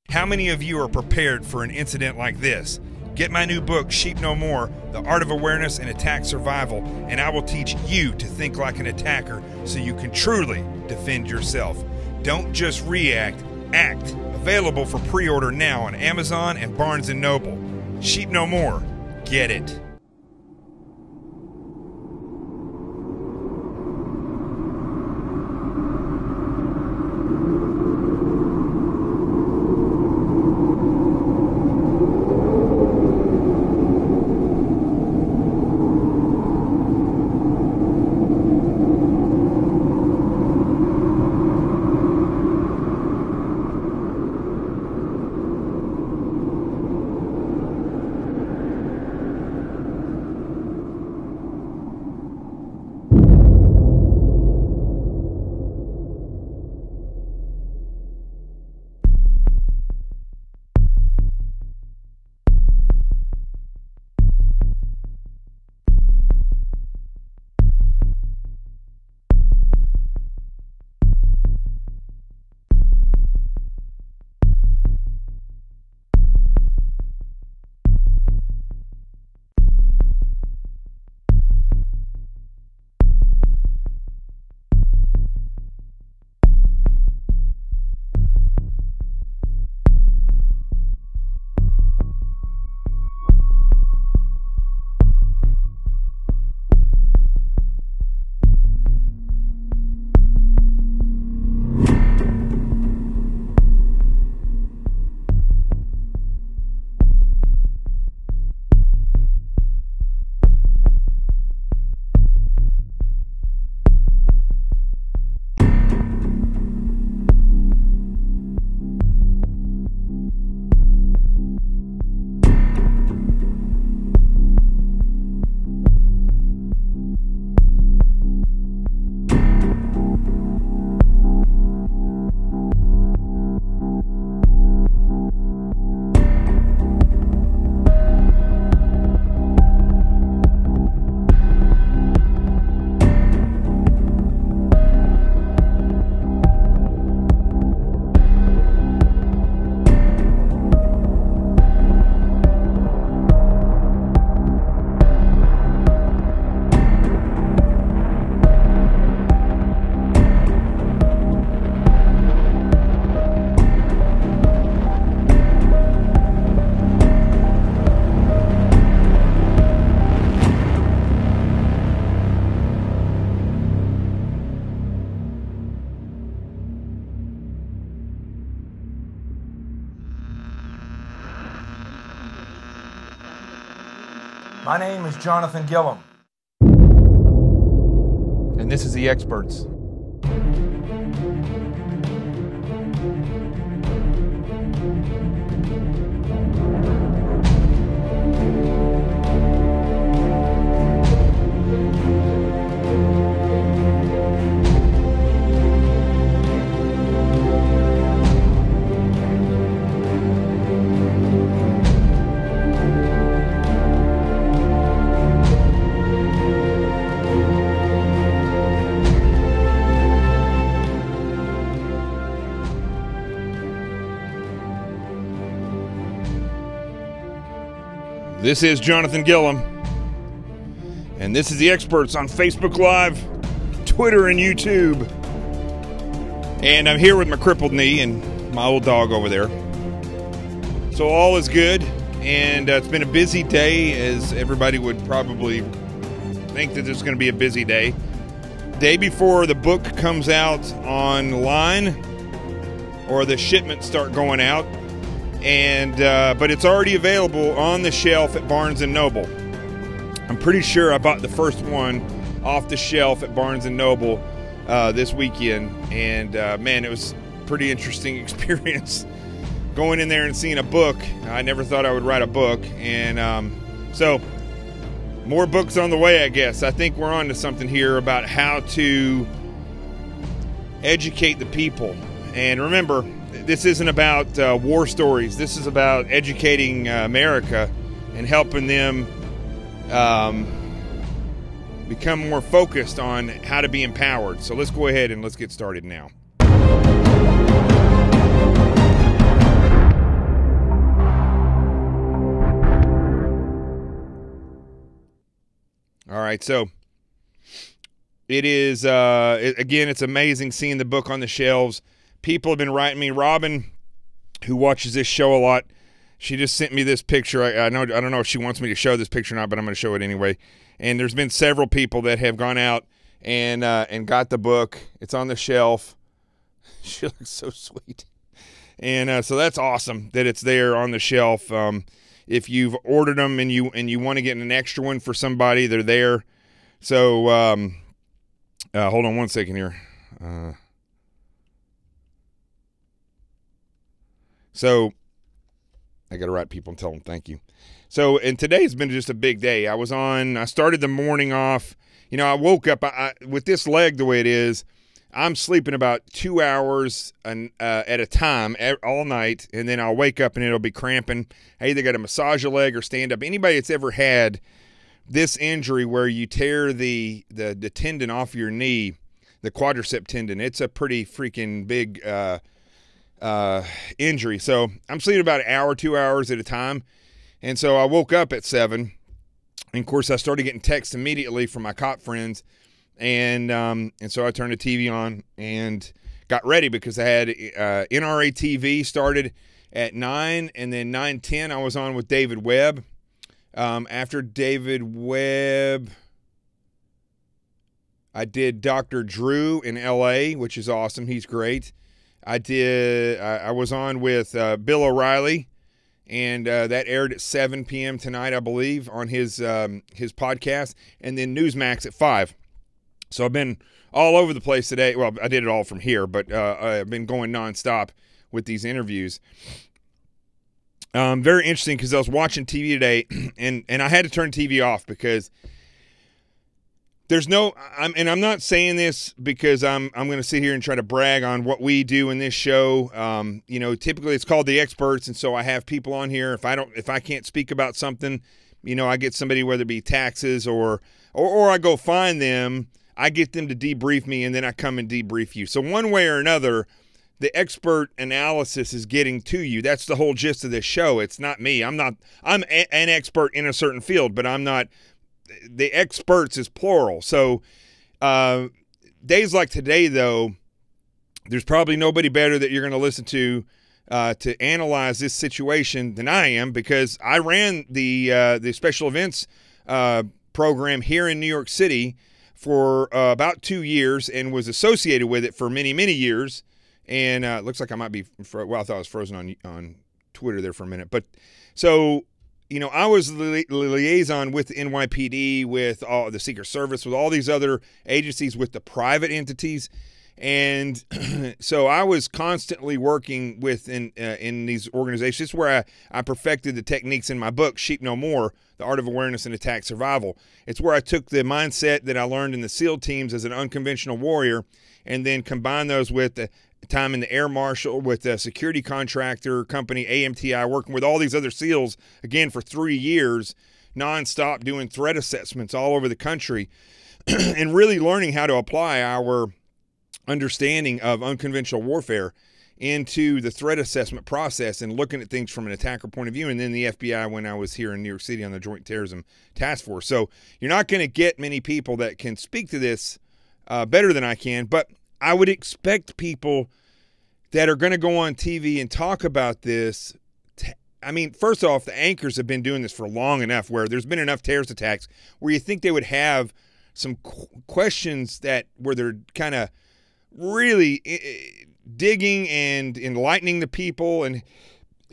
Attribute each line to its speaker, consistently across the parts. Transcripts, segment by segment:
Speaker 1: How many of you are prepared for an incident like this? Get my new book, Sheep No More, The Art of Awareness and Attack Survival, and I will teach you to think like an attacker so you can truly defend yourself. Don't just react, act. Available for pre-order now on Amazon and Barnes & Noble. Sheep No More. Get it.
Speaker 2: My name is Jonathan Gillum.
Speaker 1: And this is The Experts. This is Jonathan Gillum, and this is The Experts on Facebook Live, Twitter, and YouTube. And I'm here with my crippled knee and my old dog over there. So all is good, and it's been a busy day, as everybody would probably think that it's going to be a busy day. Day before the book comes out online, or the shipments start going out. And but it's already available on the shelf at Barnes & Noble. I'm pretty sure I bought the first one off the shelf at Barnes & Noble this weekend, and man, it was a pretty interesting experience going in there and seeing a book. I never thought I would write a book, and so more books on the way, I guess. I think we're on to something here about how to educate the people. And remember, this isn't about war stories. This is about educating America and helping them become more focused on how to be empowered. So let's go ahead and let's get started now. All right, so it is, again, it's amazing seeing the book on the shelves. People have been writing me. Robin, who watches this show a lot, she just sent me this picture. I don't know if she wants me to show this picture or not, but I'm going to show it anyway. And there's been several people that have gone out and got the book. It's on the shelf. She looks so sweet. And so that's awesome that it's there on the shelf. If you've ordered them and you want to get an extra one for somebody, they're there. So hold on one second here. So I got to write people and tell them thank you. So, and today's been just a big day. I started the morning off. You know, I woke up with this leg the way it is. I'm sleeping about 2 hours at a time all night, and then I'll wake up and it'll be cramping. I either got to massage a leg or stand up. Anybody that's ever had this injury where you tear the tendon off your knee, the quadricep tendon, it's a pretty freaking big injury. So I'm sleeping about an hour, 2 hours at a time. And so I woke up at 7. And of course I started getting texts immediately from my cop friends. And so I turned the TV on and got ready because I had NRA TV started at 9, and then 9:10 I was on with David Webb. After David Webb, I did Dr. Drew in LA, which is awesome. He's great. I was on with Bill O'Reilly, and that aired at 7 p.m. tonight, I believe, on his podcast, and then Newsmax at 5. So I've been all over the place today. Well, I did it all from here, but I've been going nonstop with these interviews. Very interesting because I was watching TV today, and I had to turn TV off because there's no. I'm not saying this because I'm going to sit here and try to brag on what we do in this show. You know, typically it's called The Experts, and so I have people on here. If I can't speak about something, you know, I get somebody, whether it be taxes or I go find them. I get them to debrief me, and then I come and debrief you. So one way or another, the expert analysis is getting to you. That's the whole gist of this show. It's not me. I'm an expert in a certain field, but I'm not. The experts is plural. So days like today, though, there's probably nobody better that you're going to listen to analyze this situation than I am, because I ran the special events program here in New York City for about 2 years and was associated with it for many, many years. And it looks like I might be, well, I thought I was frozen on Twitter there for a minute. But so, you know, I was the liaison with the NYPD, with all the Secret Service, with all these other agencies, with the private entities. And so I was constantly working in these organizations. This is where I perfected the techniques in my book, Sheep No More, The Art of Awareness and Attack Survival. It's where I took the mindset that I learned in the SEAL teams as an unconventional warrior and then combined those with the time in the Air Marshal, with the security contractor company, AMTI, working with all these other SEALs, again, for 3 years, nonstop, doing threat assessments all over the country, and really learning how to apply our understanding of unconventional warfare into the threat assessment process and looking at things from an attacker point of view. And then the FBI when I was here in New York City on the Joint Terrorism Task Force. So you're not going to get many people that can speak to this better than I can, but I would expect people that are going to go on TV and talk about this. I mean, first off, the anchors have been doing this for long enough where there's been enough terrorist attacks where you think they would have some questions where they're kind of really digging and enlightening the people and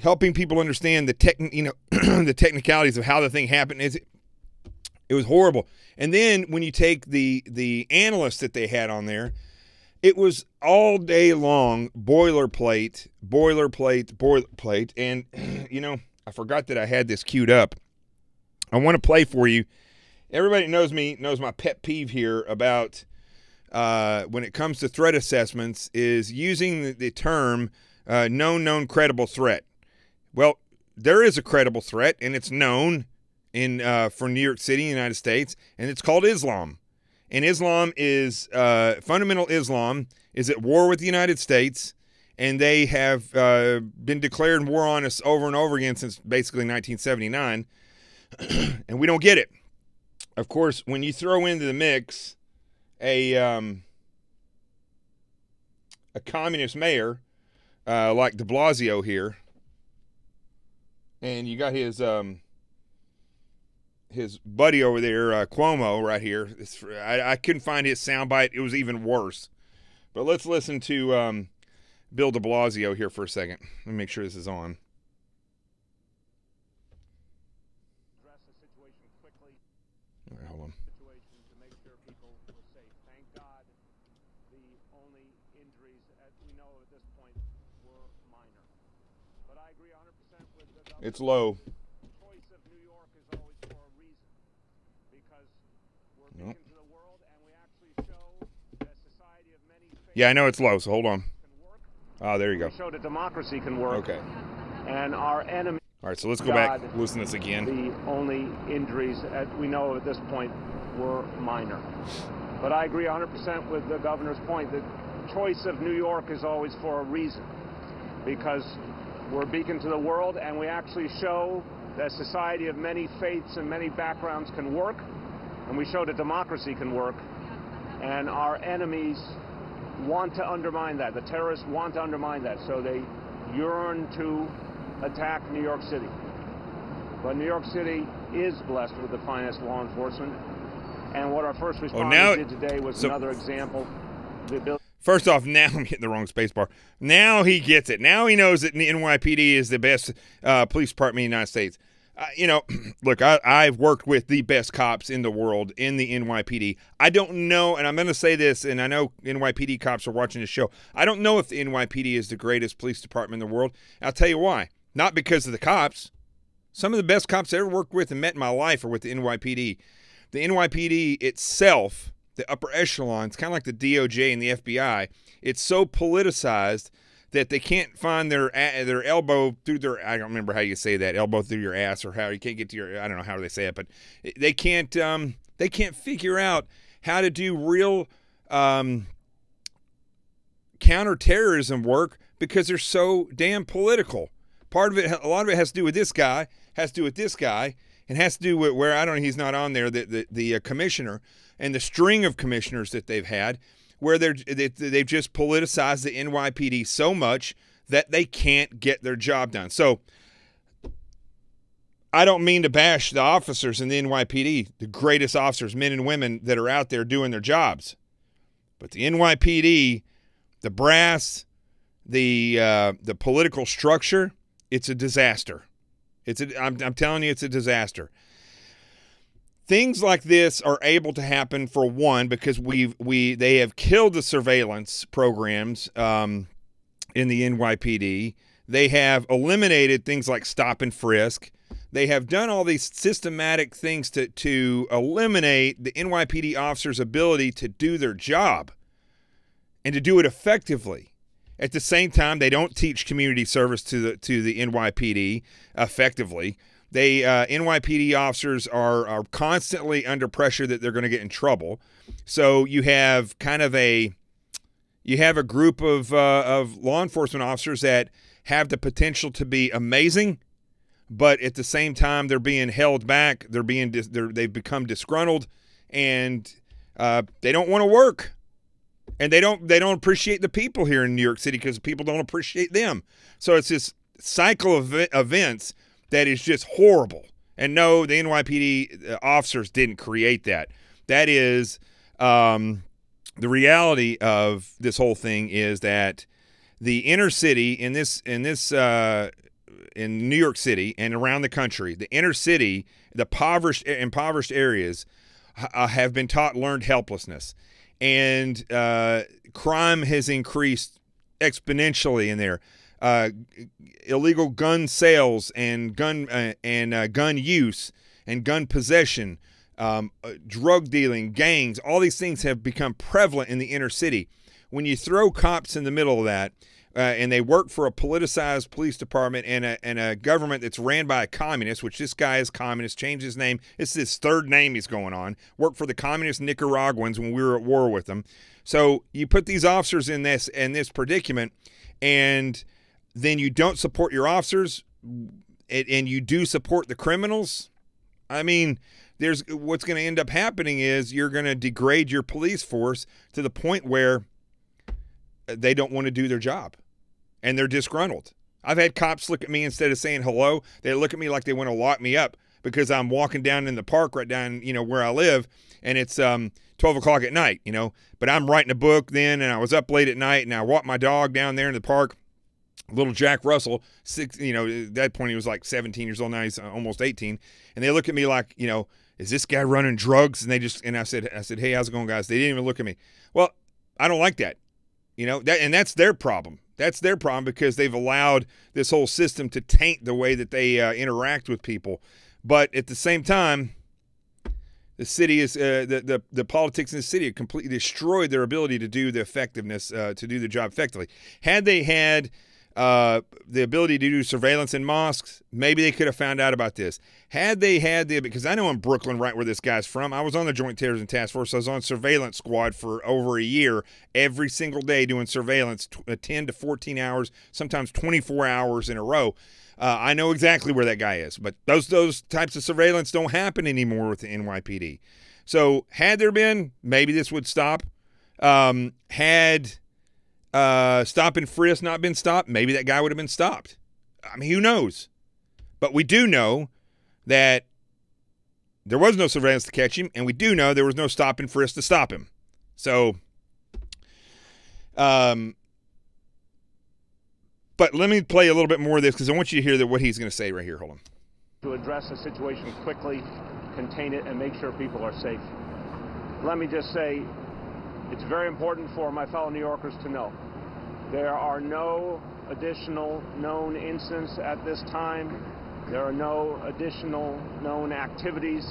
Speaker 1: helping people understand the the technicalities of how the thing happened. It was horrible. And then when you take the analysts that they had on there, it was all day long boilerplate. And, you know, I forgot that I had this queued up. I want to play for you. Everybody knows me, knows my pet peeve here about when it comes to threat assessments is using the term known credible threat. Well, there is a credible threat, and it's known for New York City, United States, and it's called Islam. And Islam is fundamental Islam is at war with the United States, and they have been declared war on us over and over again since basically 1979, and we don't get it. of course, when you throw into the mix a communist mayor like de Blasio here, and you got his buddy over there, Cuomo, right here. I couldn't find his soundbite. It was even worse. But let's listen to Bill de Blasio here for a second. Let me make sure this is on.
Speaker 3: Address the situation quickly.
Speaker 1: All right, hold on.
Speaker 3: Situation to make sure people were safe. Thank God the only injuries that we know at this point were minor. But I agree 100% with the governor.
Speaker 1: It's low.
Speaker 3: The choice of New York is always for a reason. Because we're beacon to the world and we actually show that a society of many faiths.
Speaker 1: Yeah, I know it's low, so hold on. Oh, there you go.
Speaker 3: We showed that democracy can work.
Speaker 1: Okay.
Speaker 3: And our enemy.
Speaker 1: All right, so let's go back, listen to this again.
Speaker 3: The only injuries that we know at this point were minor. But I agree 100% with the governor's point. The choice of New York is always for a reason. Because we're a beacon to the world, and we actually show that a society of many faiths and many backgrounds can work. And we show that democracy can work. And our enemies want to undermine that. The terrorists want to undermine that. So they yearn to attack New York City. But New York City is blessed with the finest law enforcement. And what our first responders did today was another example.
Speaker 1: First off, now I'm hitting the wrong space bar. Now he gets it. Now he knows that the NYPD is the best police department in the United States. You know, look, I've worked with the best cops in the world in the NYPD. I don't know, and I'm going to say this, and I know NYPD cops are watching this show. I don't know if the NYPD is the greatest police department in the world. I'll tell you why. Not because of the cops. Some of the best cops I ever worked with and met in my life are with the NYPD. The NYPD itself, the upper echelon, it's kind of like the DOJ and the FBI. It's so politicized that they can't find their elbow through their, I don't remember how you say that, elbow through your ass, or how you can't get to your, I don't know how they say it, but they can't figure out how to do real counterterrorism work because they're so damn political. Part of it, a lot of it has to do with this guy, has to do with this guy, and has to do with where, I don't know, he's not on there, the commissioner and the string of commissioners that they've had, where they've just politicized the NYPD so much that they can't get their job done. So I don't mean to bash the officers in the NYPD, the greatest officers, men and women that are out there doing their jobs. But the NYPD, the brass, the political structure, it's a disaster. I'm telling you, it's a disaster. Things like this are able to happen, for one, because they have killed the surveillance programs in the NYPD. They have eliminated things like stop and frisk. They have done all these systematic things to eliminate the NYPD officers' ability to do their job and to do it effectively. At the same time, they don't teach community service to the NYPD effectively. NYPD officers are constantly under pressure that they're going to get in trouble. So you have kind of a group of law enforcement officers that have the potential to be amazing, but at the same time they're being held back. They've become disgruntled, and they don't want to work, and they don't appreciate the people here in New York City because people don't appreciate them. So it's this cycle of events that is just horrible. And no, the NYPD officers didn't create that. That is the reality of this whole thing is that the inner city in New York City and around the country, the inner city, the impoverished areas have been learned helplessness, and crime has increased exponentially in there. Illegal gun sales and gun use and gun possession, drug dealing, gangs, all these things have become prevalent in the inner city. When you throw cops in the middle of that, and they work for a politicized police department and a government that's ran by a communist, which this guy is communist, changed his name. It's his third name he's going on. Worked for the communist Nicaraguans when we were at war with them. So you put these officers in this predicament, and then you don't support your officers, and you do support the criminals. I mean, what's going to end up happening is you're going to degrade your police force to the point where they don't want to do their job and they're disgruntled. I've had cops look at me, instead of saying hello, they look at me like they want to lock me up because I'm walking down in the park right down, where I live, and it's 12 o'clock at night, but I'm writing a book then, and I was up late at night, and I walked my dog down there in the park, little Jack Russell, at that point he was like 17 years old, now he's almost 18, and they look at me like, is this guy running drugs? And I said, hey, how's it going, guys? They didn't even look at me. Well, I don't like that, and that's their problem. That's their problem because they've allowed this whole system to taint the way that they interact with people. But at the same time, the city is the politics in the city have completely destroyed their ability to do the effectiveness, to do the job effectively. Had they had the ability to do surveillance in mosques, maybe they could have found out about this. Had they had because I know in Brooklyn, right where this guy's from, I was on the Joint Terrorism Task Force. I was on surveillance squad for over a year, every single day doing surveillance, 10 to 14 hours, sometimes 24 hours in a row. I know exactly where that guy is, but those types of surveillance don't happen anymore with the NYPD. So had there been, maybe this would stop. Had stop and frisk not been stopped, maybe that guy would have been stopped. I mean, who knows? But we do know that there was no surveillance to catch him, and we do know there was no stop and frisk to stop him. So, but let me play a little bit more of this because I want you to hear what he's going to say right here. Hold on.
Speaker 3: To address the situation quickly, contain it, and make sure people are safe. Let me just say, it's very important for my fellow New Yorkers to know there are no additional known incidents at this time. There are no additional known activities.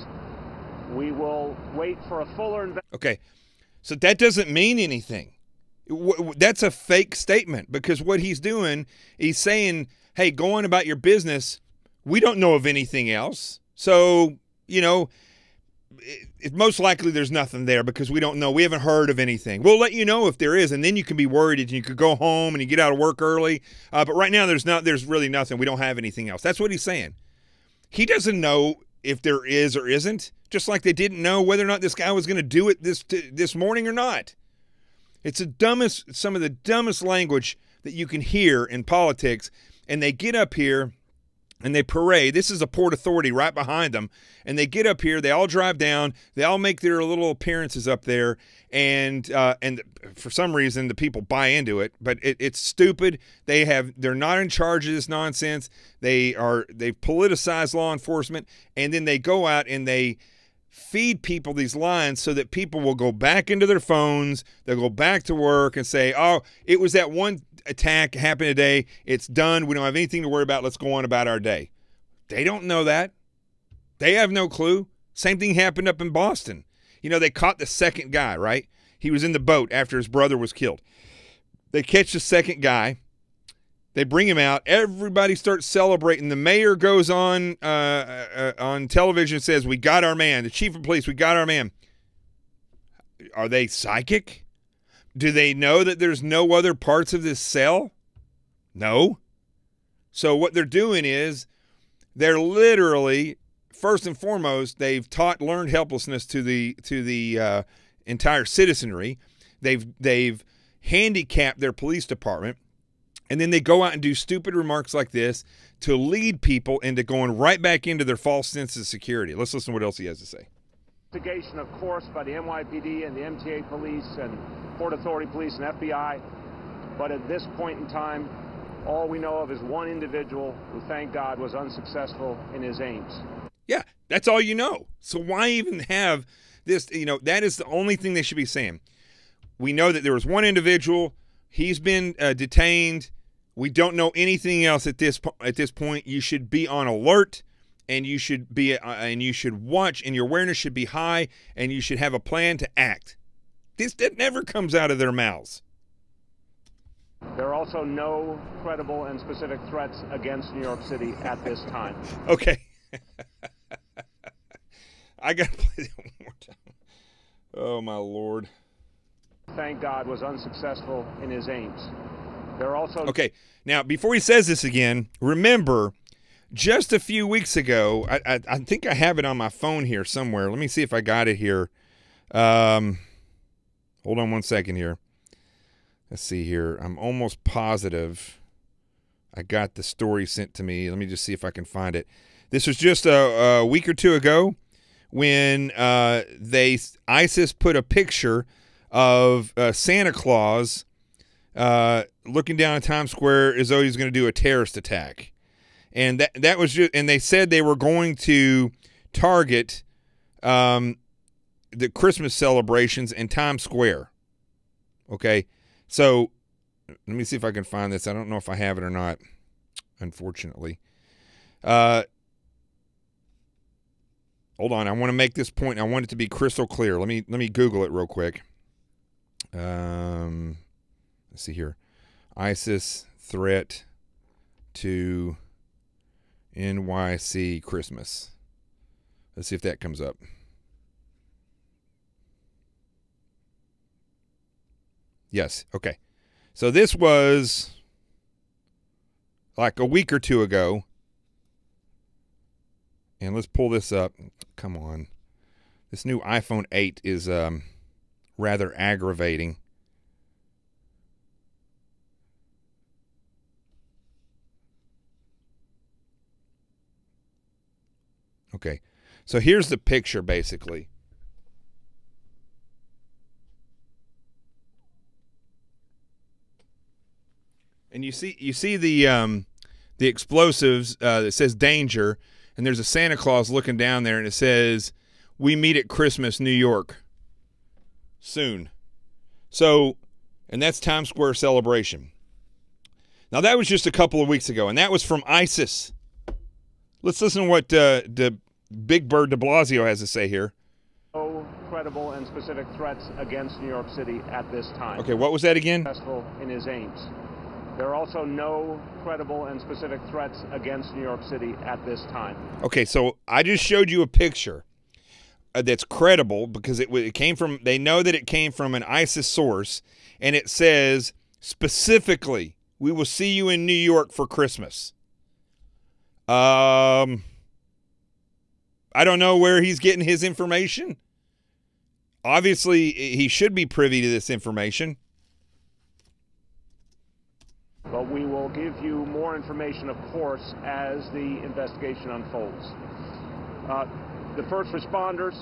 Speaker 3: We will wait for a fuller investigation.
Speaker 1: Okay, so that doesn't mean anything. That's a fake statement because what he's doing, he's saying, hey, go on about your business. We don't know of anything else. So, it's most likely there's nothing there because we don't know. We haven't heard of anything. We'll let you know if there is, and then you can be worried and you could go home and you get out of work early. But right now there's really nothing. We don't have anything else. That's what he's saying. He doesn't know if there is or isn't, just like they didn't know whether or not this guy was going to do it this morning or not. It's some of the dumbest language that you can hear in politics, and they get up here and they parade. This is a Port Authority right behind them. And they get up here. They all drive down. They all make their little appearances up there. And for some reason, the people buy into it. But it's stupid. They're not in charge of this nonsense. They've politicized law enforcement. And then they go out and they feed people these lines so that people will go back into their phones. They'll go back to work and say, oh, it was that one attack happened today. It's done. We don't have anything to worry about. Let's go on about our day. They don't know that. They have no clue. Same thing happened up in Boston. They caught the second guy, right? He was in the boat after his brother was killed. They catch the second guy. They bring him out. Everybody starts celebrating. The mayor goes on television and says, we got our man. The chief of police, we got our man. Are they psychic? Do they know that there's no other parts of this cell? No. So what they're doing is they're literally, first and foremost, they've taught learned helplessness to the entire citizenry. They've handicapped their police department, and then they go out and do stupid remarks like this to lead people into going right back into their false sense of security. Let's listen to what else he has to say.
Speaker 3: Investigation, of course, by the NYPD and the MTA police and Port Authority police and FBI. But at this point in time, all we know of is one individual who, thank God, was unsuccessful in his aims.
Speaker 1: Yeah, that's all you know. So why even have this? That is the only thing they should be saying. We know that there was one individual. He's been detained. We don't know anything else at this point. You should be on alert. And you should watch, and your awareness should be high, and you should have a plan to act. That never comes out of their mouths.
Speaker 3: There are also no credible and specific threats against New York City at this time.
Speaker 1: Okay. I got to play that one more time. Oh, my Lord.
Speaker 3: Thank God was unsuccessful in his aims. There are also...
Speaker 1: Okay, now, before he says this again, remember... just a few weeks ago, I think I have it on my phone here somewhere. Let me see if I got it here. Hold on one second here. Let's see here. I'm almost positive I got the story sent to me. Let me just see if I can find it. This was just a week or two ago when ISIS put a picture of Santa Claus looking down at Times Square as though he's going to do a terrorist attack. And that was just, and they said they were going to target the Christmas celebrations in Times Square. Okay, so let me see if I can find this. I don't know if I have it or not, unfortunately. Hold on, I want to make this point. I want it to be crystal clear. Let me Google it real quick. Let's see here. ISIS threat to NYC Christmas. Let's see if that comes up. Yes, okay. So this was like a week or two ago. And let's pull this up. Come on. This new iPhone 8 is rather aggravating. Okay, so here's the picture, basically. And you see the explosives that says danger, and there's a Santa Claus looking down there, and it says, "We meet at Christmas, New York, soon." So, and that's Times Square celebration. Now that was just a couple of weeks ago, and that was from ISIS. Let's listen to what Big Bird de Blasio has to say here.
Speaker 3: No credible and specific threats against New York City at this time.
Speaker 1: Okay, what was that again?
Speaker 3: Successful in his aims. There are also no credible and specific threats against New York City at this time.
Speaker 1: Okay, so I just showed you a picture that's credible because it came from, they know that it came from an ISIS source, and it says specifically, "We will see you in New York for Christmas." I don't know where he's getting his information. Obviously, he should be privy to this information.
Speaker 3: But we will give you more information, of course, as the investigation unfolds. The first responders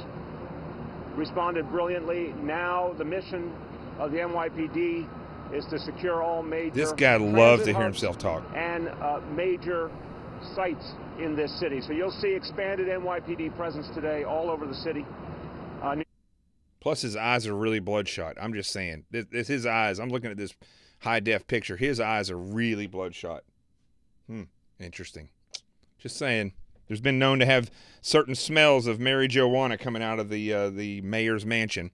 Speaker 3: responded brilliantly. Now the mission of the NYPD is to secure all major...
Speaker 1: This guy loves to hear himself talk.
Speaker 3: ...and major sites in this city. So you'll see expanded NYPD presence today all over the city.
Speaker 1: Plus his eyes are really bloodshot. I'm just saying. His eyes, I'm looking at this high-def picture. His eyes are really bloodshot. Interesting. Just saying. There's been known to have certain smells of marijuana coming out of the mayor's mansion.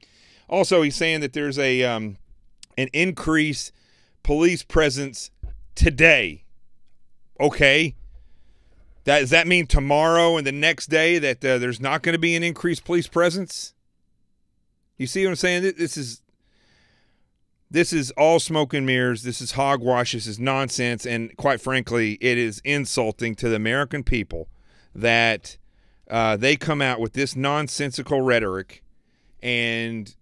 Speaker 1: Also, he's saying that there's an increased police presence today. Okay. Does that mean tomorrow and the next day that there's not going to be an increased police presence? You see what I'm saying? This is all smoke and mirrors. This is hogwash. This is nonsense. And quite frankly, it is insulting to the American people that they come out with this nonsensical rhetoric and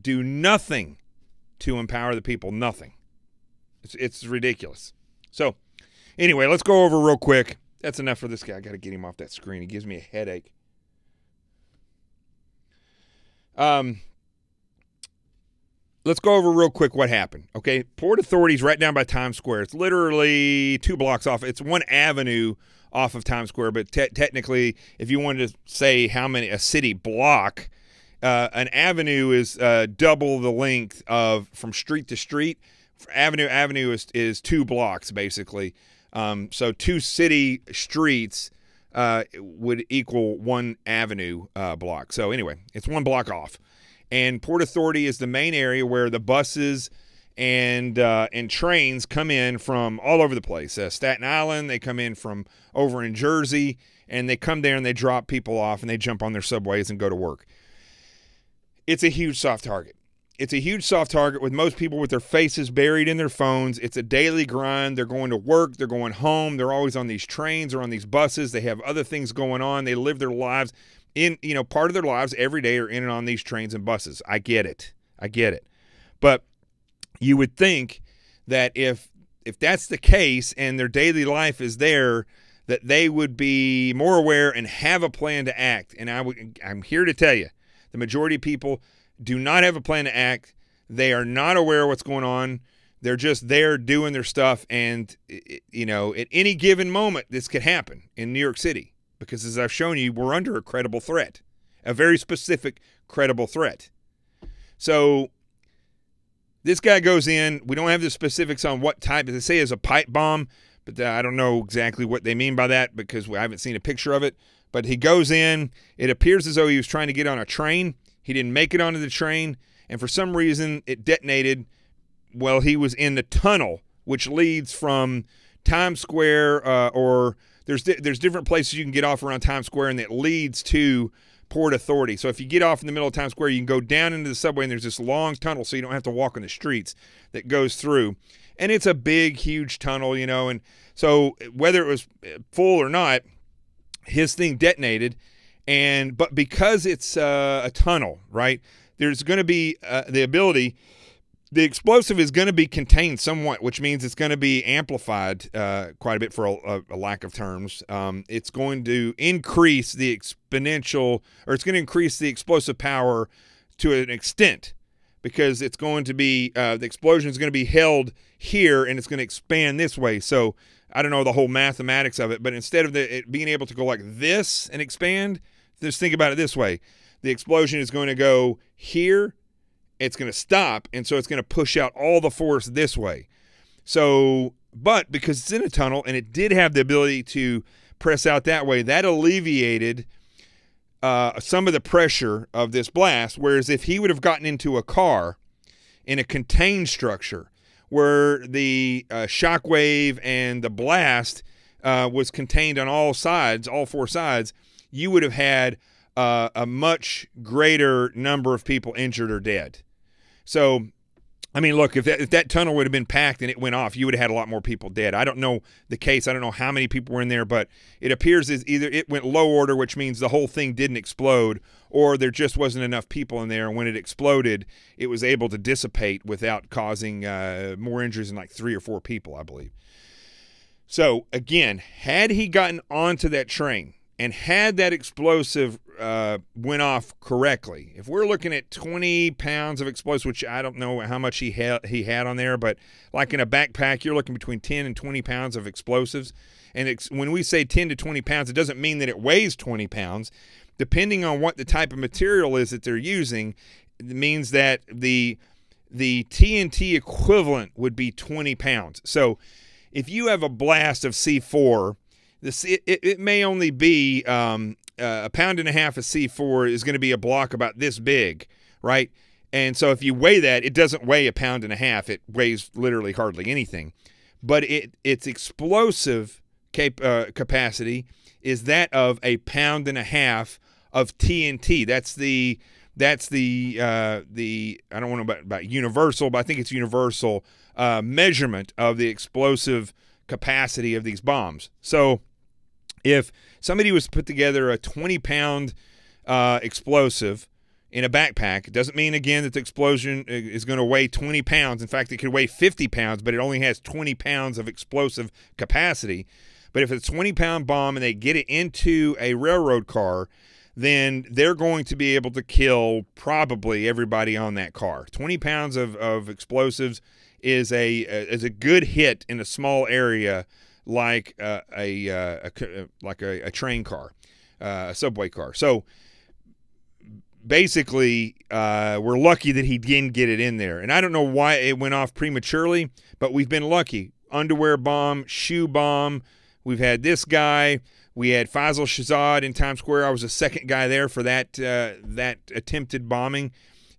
Speaker 1: do nothing to empower the people. Nothing. It's ridiculous. So anyway, let's go over real quick. That's enough for this guy. I got to get him off that screen. He gives me a headache. Let's go over real quick what happened. Okay, Port Authority's right down by Times Square. It's literally 2 blocks off. It's one avenue off of Times Square, but technically, if you wanted to say how many, a city block, an avenue is double the length of from street to street. Avenue to avenue is 2 blocks, basically. So 2 city streets would equal 1 avenue block. So anyway, it's 1 block off. And Port Authority is the main area where the buses and trains come in from all over the place. Staten Island, they come in from over in Jersey, and they come there and they drop people off and they jump on their subways and go to work. It's a huge soft target. it's a huge soft target with most people with their faces buried in their phones. It's a daily grind. They're going to work. They're going home. They're always on these trains or on these buses. They have other things going on. They live their lives in, part of their lives every day are in and on these trains and buses. I get it. I get it. But you would think that if that's the case and their daily life is there, that they would be more aware and have a plan to act. And I'm here to tell you, the majority of people do not have a plan to act. They are not aware of what's going on. They're just there doing their stuff. And, at any given moment, this could happen in New York City because, as I've shown you, we're under a credible threat, a very specific credible threat. So this guy goes in. We don't have the specifics on what type. They say it's a pipe bomb, but I don't know exactly what they mean by that because I haven't seen a picture of it. But he goes in. It appears as though he was trying to get on a train. He didn't make it onto the train, and for some reason it detonated while he was in the tunnel, which leads from Times Square, or there's different places you can get off around Times Square, and that leads to Port Authority. So if you get off in the middle of Times Square, you can go down into the subway, and there's this long tunnel, so you don't have to walk on the streets that goes through. And it's a big, huge tunnel, and so whether it was full or not, his thing detonated. But because it's a tunnel, right, there's going to be the explosive is going to be contained somewhat, which means it's going to be amplified quite a bit for a lack of terms. It's going to increase the exponential, or it's going to increase the explosive power to an extent because it's going to be, the explosion is going to be held here and it's going to expand this way. So I don't know the whole mathematics of it, but instead of it being able to go like this and expand, just think about it this way. The explosion is going to go here. It's going to stop, and so it's going to push out all the force this way. So, but because it's in a tunnel and it did have the ability to press out that way, that alleviated some of the pressure of this blast, whereas if he would have gotten into a car in a contained structure where the shock wave and the blast was contained on all sides, all four sides, you would have had a much greater number of people injured or dead. So, I mean, look, if that tunnel would have been packed and it went off, you would have had a lot more people dead. I don't know the case. I don't know how many people were in there, but it appears as either it went low order, which means the whole thing didn't explode, or there just wasn't enough people in there. And when it exploded, it was able to dissipate without causing more injuries than like 3 or 4 people, I believe. So, again, had he gotten onto that train, and had that explosive went off correctly, if we're looking at 20 pounds of explosive, which I don't know how much he had on there, but like in a backpack, you're looking between 10 and 20 pounds of explosives. And when we say 10 to 20 pounds, it doesn't mean that it weighs 20 pounds. Depending on what the type of material is that they're using, it means that the TNT equivalent would be 20 pounds. So if you have a blast of C4, it may only be a pound and a half of C4 is going to be a block about this big, right? And so if you weigh that, it doesn't weigh a pound and a half. It weighs literally hardly anything. But its explosive capacity is that of a pound and a half of TNT. That's the I don't want to know about universal, but I think it's universal measurement of the explosive capacity of these bombs. So if somebody was to put together a 20-pound explosive in a backpack, it doesn't mean, again, that the explosion is going to weigh 20 pounds. In fact, it could weigh 50 pounds, but it only has 20 pounds of explosive capacity. But if it's a 20-pound bomb and they get it into a railroad car, then they're going to be able to kill probably everybody on that car. 20 pounds of explosives is a good hit in a small area, like a train car, a subway car. So basically, we're lucky that he didn't get it in there. And I don't know why it went off prematurely, but we've been lucky. Underwear bomb, shoe bomb. We've had this guy. We had Faisal Shahzad in Times Square. I was the second guy there for that attempted bombing.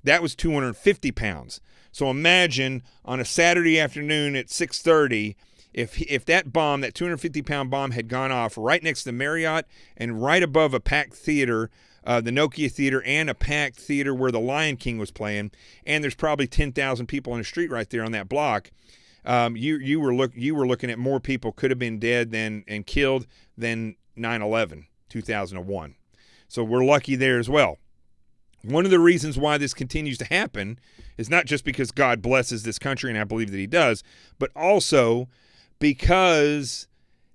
Speaker 1: That was 250 pounds. So imagine on a Saturday afternoon at 6:30, if that bomb, that 250-pound bomb, had gone off right next to Marriott and right above a packed theater the Nokia Theater and a packed theater where the Lion King was playing, and there's probably 10,000 people on the street right there on that block. You were looking at more people could have been dead and killed than 9/11, 2001. So we're lucky there as well. One of the reasons why this continues to happen is not just because God blesses this country, and I believe that he does, but also because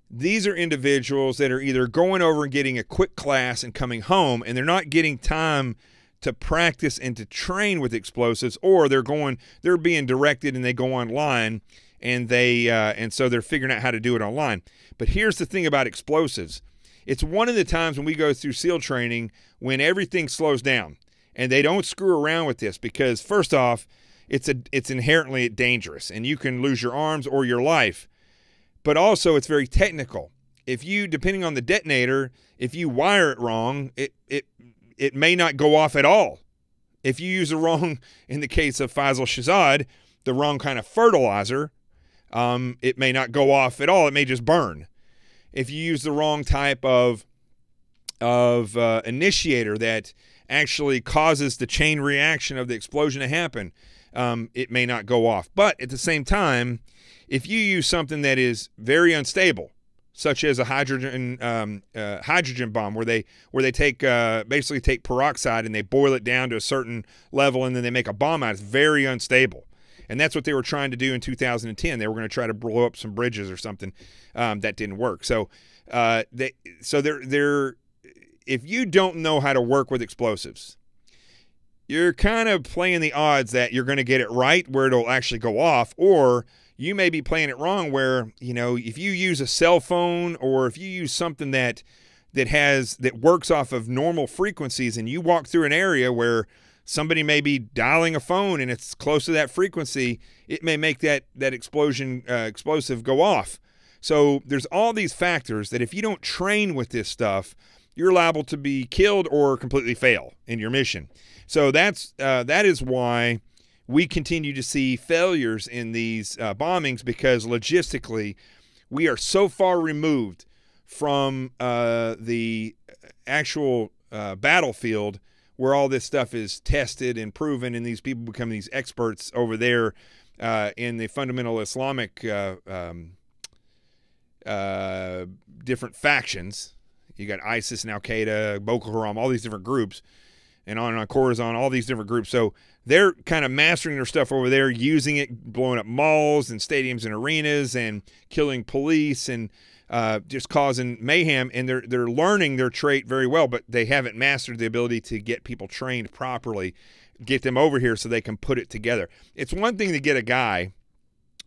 Speaker 1: these are individuals that are either going over and getting a quick class and coming home, and they're not getting time to practice and to train with explosives, or they're being directed and they go online and so they're figuring out how to do it online. But here's the thing about explosives. It's one of the times when we go through SEAL training when everything slows down. And they don't screw around with this because, first off, it's inherently dangerous, and you can lose your arms or your life. But also, it's very technical. If you, depending on the detonator, if you wire it wrong, it may not go off at all. If you use the wrong, in the case of Faisal Shahzad, the wrong kind of fertilizer, it may not go off at all. It may just burn. If you use the wrong type of initiator that actually causes the chain reaction of the explosion to happen, it may not go off. But at the same time, if you use something that is very unstable, such as a hydrogen bomb, where they take basically take peroxide and they boil it down to a certain level and then they make a bomb out, it's very unstable. And that's what they were trying to do in 2010. They were going to try to blow up some bridges or something. That didn't work. So if you don't know how to work with explosives, you're kind of playing the odds that you're going to get it right where it'll actually go off, or you may be playing it wrong where, if you use a cell phone or if you use something that works off of normal frequencies and you walk through an area where somebody may be dialing a phone and it's close to that frequency, it may make that explosive go off. So there's all these factors that if you don't train with this stuff, you're liable to be killed or completely fail in your mission. So that is why we continue to see failures in these bombings, because logistically we are so far removed from the actual battlefield where all this stuff is tested and proven, and these people become these experts over there in the fundamental Islamic different factions. You got ISIS and Al-Qaeda, Boko Haram, all these different groups, and on Khorasan, all these different groups. So they're kind of mastering their stuff over there, using it, blowing up malls and stadiums and arenas and killing police and just causing mayhem. And they're learning their trait very well, but they haven't mastered the ability to get people trained properly, get them over here so they can put it together. It's one thing to get a guy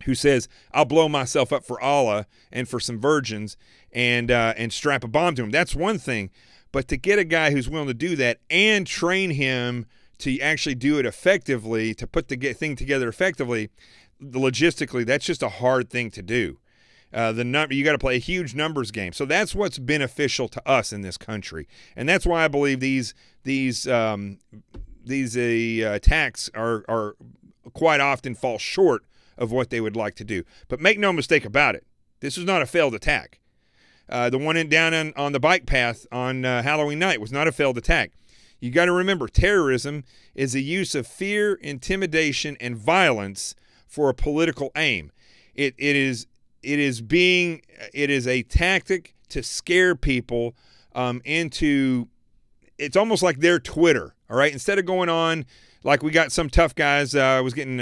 Speaker 1: who says, I'll blow myself up for Allah and for some virgins and strap a bomb to him. That's one thing. But to get a guy who's willing to do that and train him to actually do it effectively, to put the thing together effectively, logistically, that's just a hard thing to do. You got to play a huge numbers game. So that's what's beneficial to us in this country. And that's why I believe these attacks are quite often fall short of what they would like to do. But make no mistake about it, this was not a failed attack. The one down on the bike path on Halloween night was not a failed attack. You got to remember, terrorism is the use of fear, intimidation, and violence for a political aim. It is a tactic to scare people into. It's almost like their Twitter. All right, instead of going on. Like we got some tough guys, was getting,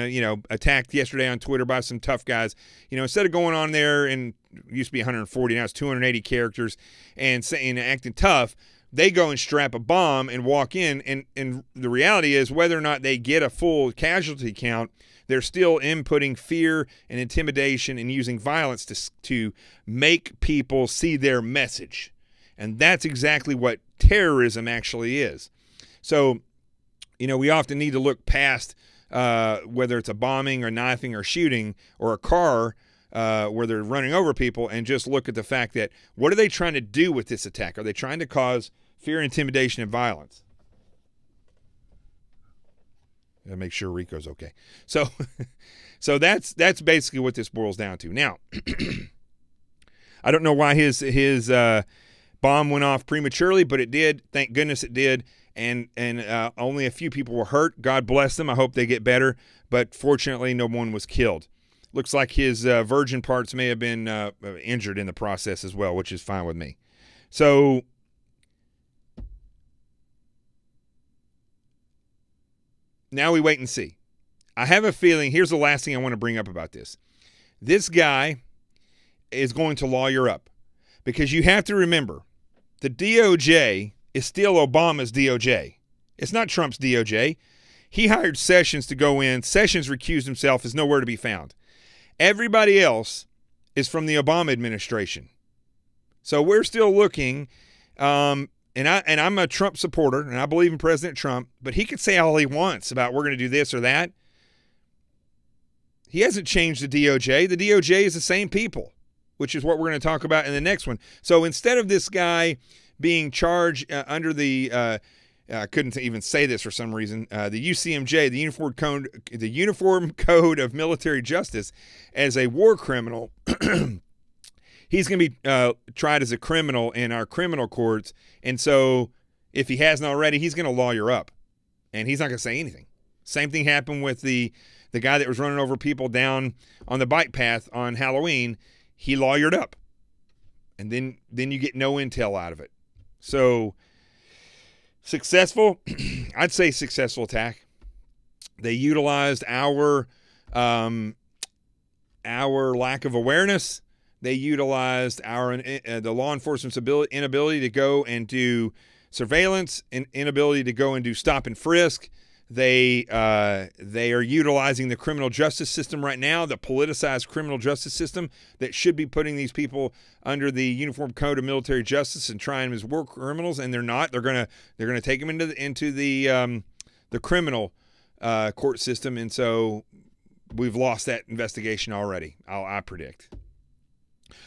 Speaker 1: attacked yesterday on Twitter by some tough guys. Instead of going on there, and it used to be 140, now it's 280 characters, and acting tough, they go and strap a bomb and walk in. And the reality is, whether or not they get a full casualty count, they're still inputting fear and intimidation and using violence to make people see their message. And that's exactly what terrorism actually is. So, we often need to look past whether it's a bombing or knifing or shooting or a car where they're running over people, and just look at the fact that what are they trying to do with this attack? Are they trying to cause fear, intimidation, and violence? Gotta make sure Rico's okay. So that's basically what this boils down to. Now, I don't know why his bomb went off prematurely, but it did. Thank goodness it did. and only a few people were hurt. God bless them. I hope they get better. But fortunately, no one was killed. Looks like his virgin parts may have been injured in the process as well, which is fine with me. So now we wait and see. I have a feeling, here's the last thing I want to bring up about this. This guy is going to lawyer up, because you have to remember, the DOJ is still Obama's DOJ. It's not Trump's DOJ. He hired Sessions to go in. Sessions recused himself, is nowhere to be found. Everybody else is from the Obama administration. So we're still looking, and I'm a Trump supporter, and I believe in President Trump, but he could say all he wants about we're going to do this or that. He hasn't changed the DOJ. The DOJ is the same people, which is what we're going to talk about in the next one. So instead of this guy being charged under the I couldn't even say this for some reason, the UCMJ, the Uniform Code of Military Justice, as a war criminal, he's going to be tried as a criminal in our criminal courts. And so if he hasn't already, he's going to lawyer up, and he's not going to say anything. Same thing happened with the guy that was running over people down on the bike path on Halloween. He lawyered up, and then you get no intel out of it. So successful, I'd say successful attack. They utilized our lack of awareness. They utilized our the law enforcement's inability to go and do surveillance, and inability to go and do stop and frisk. They are utilizing the criminal justice system right now, the politicized criminal justice system that should be putting these people under the Uniform Code of Military Justice and trying them as war criminals, and they're not. They're gonna take them into the criminal court system, and so we've lost that investigation already. I predict.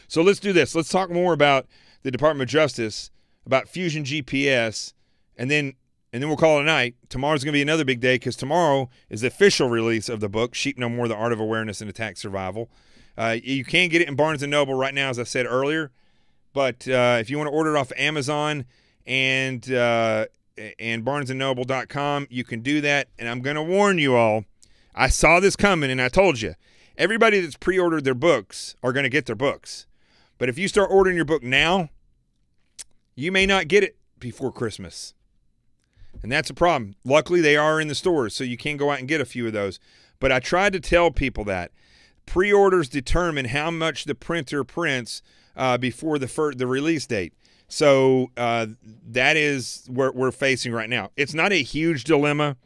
Speaker 1: So let's do this. Let's talk more about the Department of Justice, about Fusion GPS, and then we'll call it a night. Tomorrow's going to be another big day, because tomorrow is the official release of the book, Sheep No More, The Art of Awareness and Attack Survival. You can get it in Barnes & Noble right now, as I said earlier. But if you want to order it off Amazon and BarnesandNoble.com, you can do that. And I'm going to warn you all, I saw this coming, and I told you, everybody that's pre-ordered their books are going to get their books. But if you start ordering your book now, you may not get it before Christmas. And that's a problem. Luckily, they are in the stores, so you can go out and get a few of those. But I tried to tell people that pre-orders determine how much the printer prints before the release date. So that is what we're facing right now. It's not a huge dilemma.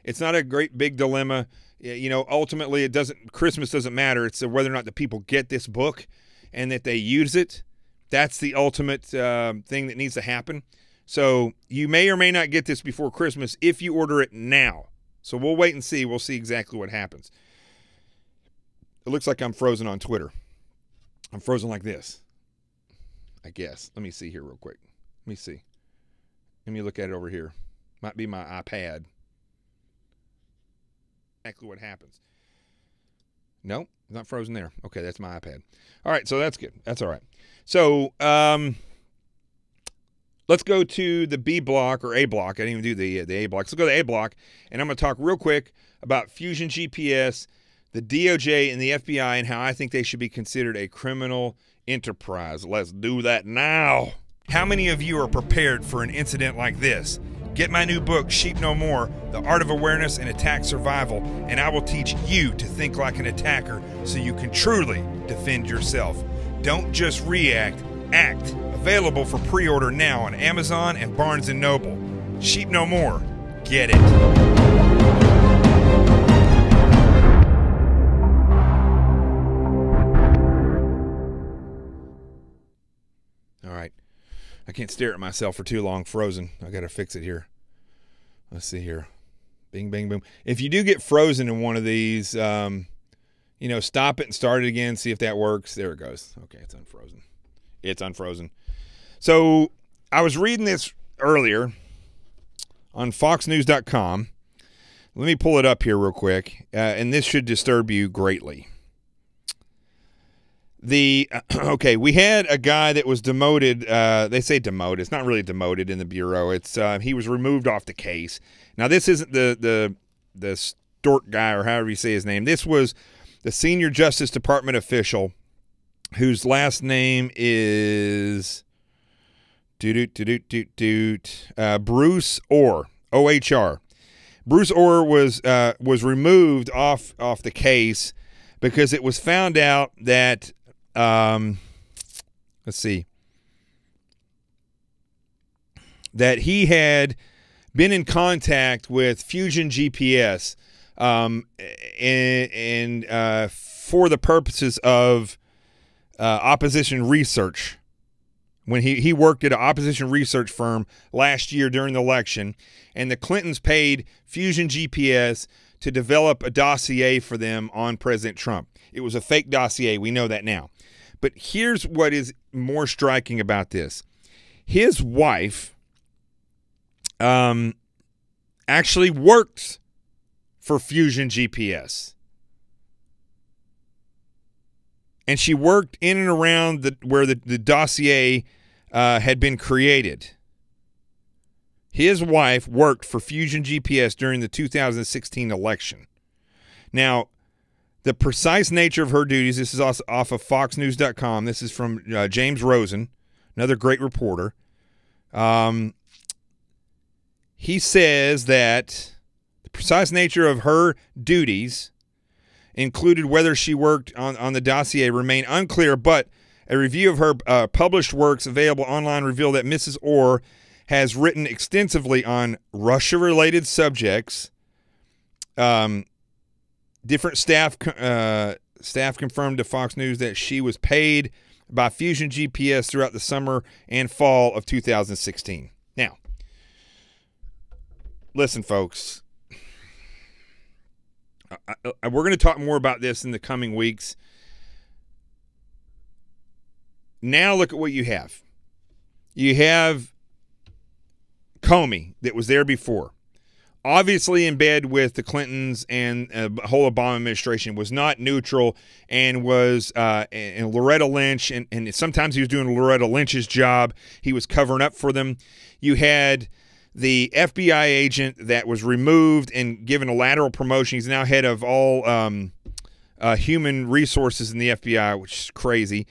Speaker 1: It's not a great big dilemma. You know, ultimately, Christmas doesn't matter. It's whether or not the people get this book and that they use it. That's the ultimate thing that needs to happen. So you may or may not get this before Christmas if you order it now. So we'll wait and see. We'll see exactly what happens. It looks like I'm frozen on Twitter. I'm frozen like this, I guess. Let me see here real quick. Let me see. Let me look at it over here. Might be my iPad. Exactly what happens. No, not frozen there. Okay, that's my iPad. All right, so that's good. That's all right. So let's go to the B block, or A block. I didn't even do the A block. So let's go to the A block, and I'm going to talk real quick about Fusion GPS, the DOJ, and the FBI, and how I think they should be considered a criminal enterprise. Let's do that now. How many of you are prepared for an incident like this? Get my new book, Sheep No More, The Art of Awareness and Attack Survival, and I will teach you to think like an attacker so you can truly defend yourself. Don't just react, act. Available for pre-order now on Amazon and Barnes & Noble. Sheep No More. Get it. All right. I can't stare at myself for too long. Frozen. I got to fix it here. Let's see here. Bing, bing, boom. If you do get frozen in one of these, you know, stop it and start it again. See if that works. There it goes. Okay, it's unfrozen. It's unfrozen. So I was reading this earlier on foxnews.com. Let me pull it up here real quick, and this should disturb you greatly. Okay, we had a guy that was demoted. They say demoted. It's not really demoted in the Bureau. It's he was removed off the case. Now, this isn't the Stork guy, or however you say his name. This was the senior Justice Department official whose last name is Bruce Orr, O-H-R. Bruce Orr was removed off the case because it was found out that let's see, that he had been in contact with Fusion GPS and for the purposes of opposition research. When he worked at an opposition research firm last year during the election, and the Clintons paid Fusion GPS to develop a dossier for them on President Trump. It was a fake dossier. We know that now. But here's what is more striking about this. His wife actually works for Fusion GPS. And she worked in and around where the dossier had been created. His wife worked for Fusion GPS during the 2016 election. Now, the precise nature of her duties, this is also off of FoxNews.com. This is from James Rosen, another great reporter. He says that the precise nature of her duties included whether she worked on the dossier remain unclear, but a review of her published works available online revealed that Mrs. Orr has written extensively on Russia-related subjects. Different staff confirmed to Fox News that she was paid by Fusion GPS throughout the summer and fall of 2016. Now, listen, folks. We're going to talk more about this in the coming weeks. Now look at what you have. You have Comey that was there before. Obviously in bed with the Clintons and the whole Obama administration, was not neutral, and was and Loretta Lynch, and sometimes he was doing Loretta Lynch's job. He was covering up for them. You had the FBI agent that was removed and given a lateral promotion. He's now head of all human resources in the FBI, which is crazy.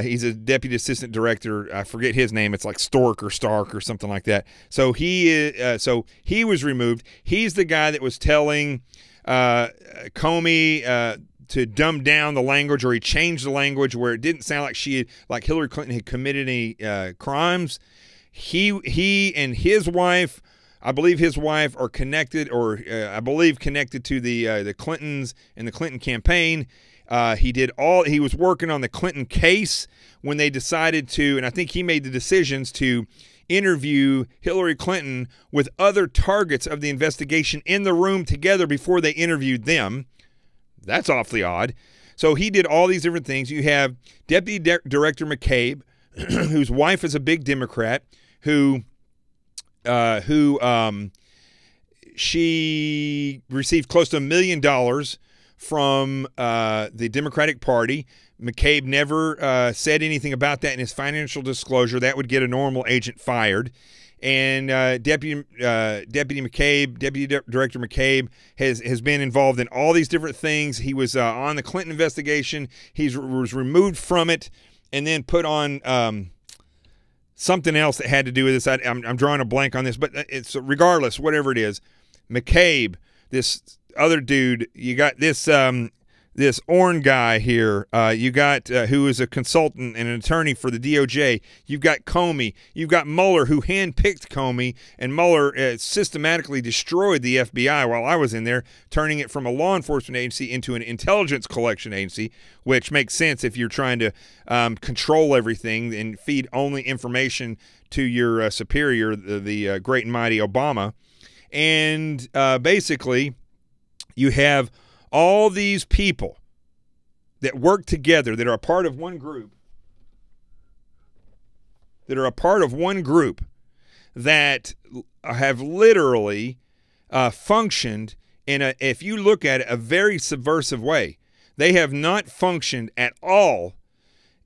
Speaker 1: He's a deputy assistant director. I forget his name. It's like Stork or Stark or something like that. So he was removed. He's the guy that was telling Comey to dumb down the language, or he changed the language where it didn't sound like Hillary Clinton had committed any crimes. He and his wife, I believe his wife, are connected, or I believe connected to the Clintons and the Clinton campaign. He was working on the Clinton case when they decided to, and I think he made the decisions to interview Hillary Clinton with other targets of the investigation in the room together before they interviewed them. That's awfully odd. So he did all these different things. You have Deputy Director McCabe, whose wife is a big Democrat, who she received close to $1 million from the Democratic Party. McCabe never said anything about that in his financial disclosure. That would get a normal agent fired. And Deputy Director McCabe has been involved in all these different things. He was on the Clinton investigation. He was removed from it and then put on something else that had to do with this. I'm drawing a blank on this, but it's regardless, whatever it is. McCabe, this other dude, you got this this Orn guy here. You got who is a consultant and an attorney for the DOJ. You've got Comey. You've got Mueller, who handpicked Comey, and Mueller systematically destroyed the FBI while I was in there, turning it from a law enforcement agency into an intelligence collection agency, which makes sense if you're trying to control everything and feed only information to your superior, the great and mighty Obama. And basically, you have all these people that work together, that are a part of one group, that have literally functioned in if you look at it, a very subversive way. They have not functioned at all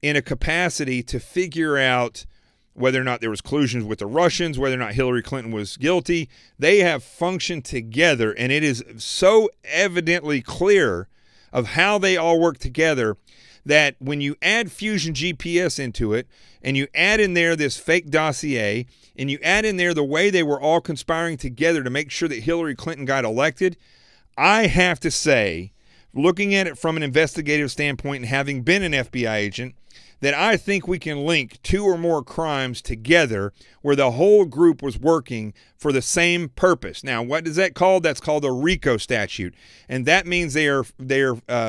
Speaker 1: in a capacity to figure out whether or not there was collusion with the Russians, whether or not Hillary Clinton was guilty. They have functioned together, and it is so evidently clear of how they all work together that when you add Fusion GPS into it, and you add in there this fake dossier, and you add in there the way they were all conspiring together to make sure that Hillary Clinton got elected, I have to say, looking at it from an investigative standpoint and having been an FBI agent, that I think we can link 2 or more crimes together where the whole group was working for the same purpose. Now, what is that called? That's called a RICO statute, and that means they are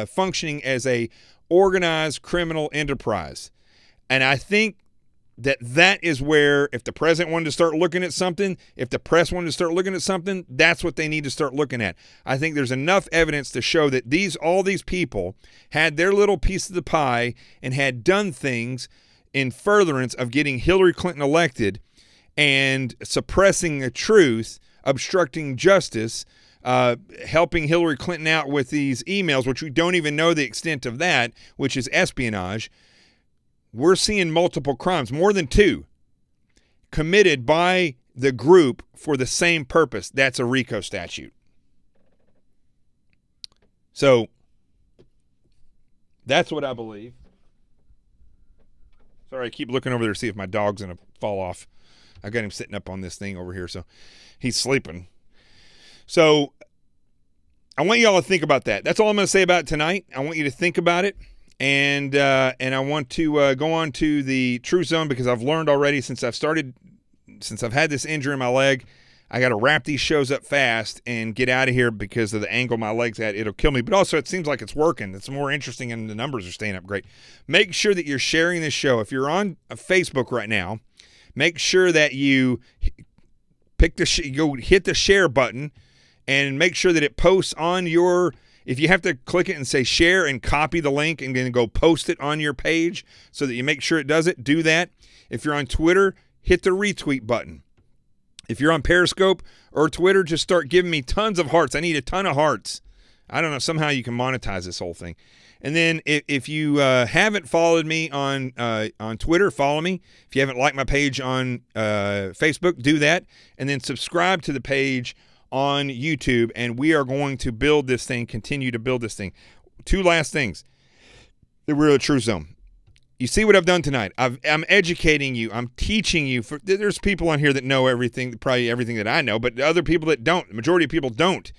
Speaker 1: functioning as a organized criminal enterprise. And I think that is where, if the president wanted to start looking at something, if the press wanted to start looking at something, that's what they need to start looking at. I think there's enough evidence to show that all these people had their little piece of the pie and had done things in furtherance of getting Hillary Clinton elected and suppressing the truth, obstructing justice, helping Hillary Clinton out with these emails, which we don't even know the extent of that, which is espionage. We're seeing multiple crimes, more than 2, committed by the group for the same purpose. That's a RICO statute. So that's what I believe. Sorry, I keep looking over there to see if my dog's going to fall off. I got him sitting up on this thing over here, so he's sleeping. So I want you all to think about that. That's all I'm going to say about it tonight. I want you to think about it. And I want to go on to the Truth Zone, because I've learned already since I've had this injury in my leg, I got to wrap these shows up fast and get out of here because of the angle my leg's at. It'll kill me. But also, it seems like it's working. It's more interesting, and the numbers are staying up great. Make sure that you're sharing this show. If you're on Facebook right now, make sure that you go hit the share button and make sure that it posts on your. If you have to click it and say share and copy the link and then go post it on your page so that you make sure it does it, do that. If you're on Twitter, hit the retweet button. If you're on Periscope or Twitter, just start giving me tons of hearts. I need a ton of hearts. I don't know, somehow you can monetize this whole thing. And then if you haven't followed me on Twitter, follow me. If you haven't liked my page on Facebook, do that. And then subscribe to the page on YouTube, and we are going to build this thing, continue to build this thing. 2 last things. The Real Truth Zone. You see what I've done tonight. I'm educating you. I'm teaching you. There's people on here that know everything, probably everything that I know, but other people that don't. The majority of people don't.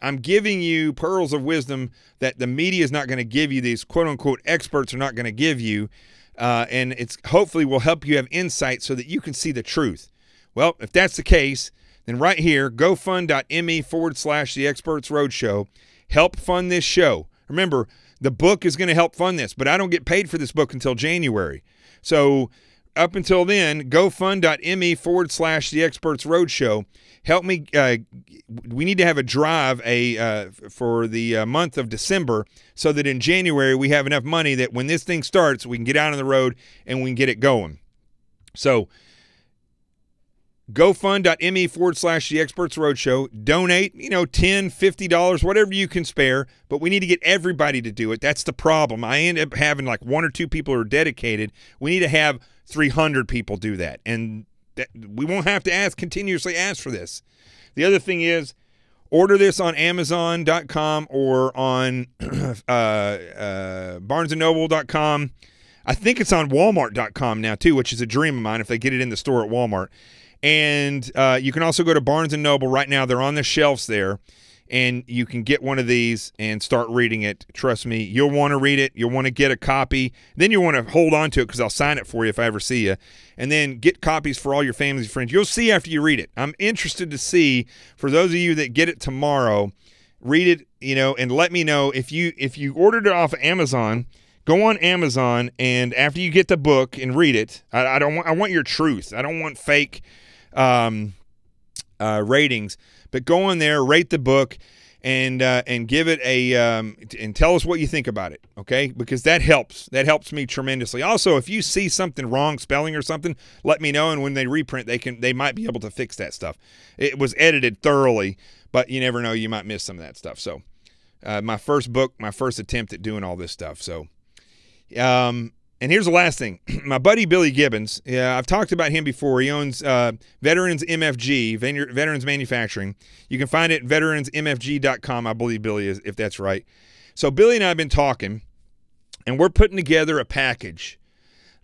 Speaker 1: I'm giving you pearls of wisdom that the media is not going to give you. These quote-unquote experts are not going to give you, and it's hopefully will help you have insight so that you can see the truth. Well, if that's the case, then right here, gofund.me/The Experts Roadshow. Help fund this show. Remember, the book is going to help fund this, but I don't get paid for this book until January. So up until then, gofund.me/The Experts Roadshow. Help me. We need to have a drive for the month of December so that in January we have enough money that when this thing starts, we can get out on the road and we can get it going. So gofund.me/The Experts Roadshow. Donate, $10, $50, whatever you can spare, but we need to get everybody to do it. That's the problem. I end up having like 1 or 2 people who are dedicated. We need to have 300 people do that, and we won't have to continuously ask for this. The other thing is, order this on Amazon.com or on BarnesandNoble.com. I think it's on Walmart.com now too, which is a dream of mine if they get it in the store at Walmart. And you can also go to Barnes & Noble right now. They're on the shelves there, and you can get one of these and start reading it. Trust me, you'll want to read it. You'll want to get a copy. Then you'll want to hold on to it because I'll sign it for you if I ever see you. And then get copies for all your family and friends. You'll see after you read it. I'm interested to see, for those of you that get it tomorrow, read it, and let me know if you ordered it off of Amazon. Go on Amazon, and after you get the book and read it, I want your truth. I don't want fake ratings, but go on there, rate the book, and give it and tell us what you think about it, okay? Because that helps me tremendously. Also, if you see something wrong, spelling or something, let me know, and when they reprint, they might be able to fix that stuff. It was edited thoroughly, but you never know, you might miss some of that stuff. So my first book, my first attempt at doing all this stuff. So And here's the last thing. My buddy Billy Gibbons, I've talked about him before. He owns Veterans MFG, Veterans Manufacturing. You can find it at veteransmfg.com, I believe Billy is, if that's right. So Billy and I have been talking, and we're putting together a package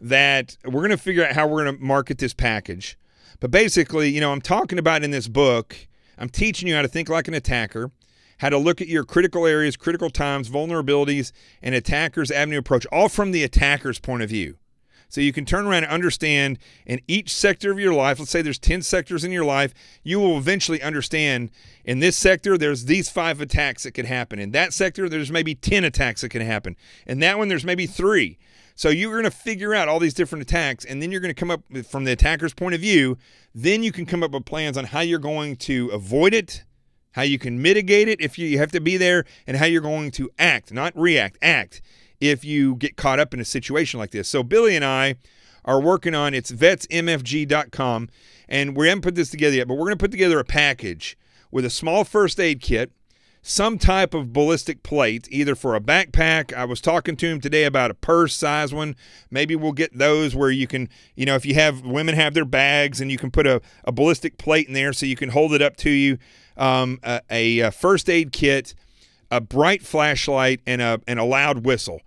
Speaker 1: that we're going to figure out how we're going to market this package. But basically, you know, I'm talking about in this book, I'm teaching you how to think like an attacker, how to look at your critical areas, critical times, vulnerabilities, and attacker's avenue approach, all from the attacker's point of view. So you can turn around and understand in each sector of your life, let's say there's 10 sectors in your life, you will eventually understand in this sector, there's these 5 attacks that could happen. In that sector, there's maybe 10 attacks that can happen. In that one, there's maybe 3. So you're going to figure out all these different attacks, and then you're going to come up with, from the attacker's point of view, then you can come up with plans on how you're going to avoid it, how you can mitigate it if you have to be there, and how you're going to act, not react, act, if you get caught up in a situation like this. So Billy and I are working on, it's vetsmfg.com, and we haven't put this together yet, but we're going to put together a package with a small first aid kit, some type of ballistic plate, either for a backpack. I was talking to him today about a purse size one. Maybe we'll get those where you can, you know, if you have, women have their bags, and you can put a ballistic plate in there so you can hold it up to you. A first aid kit, a bright flashlight, and a loud whistle.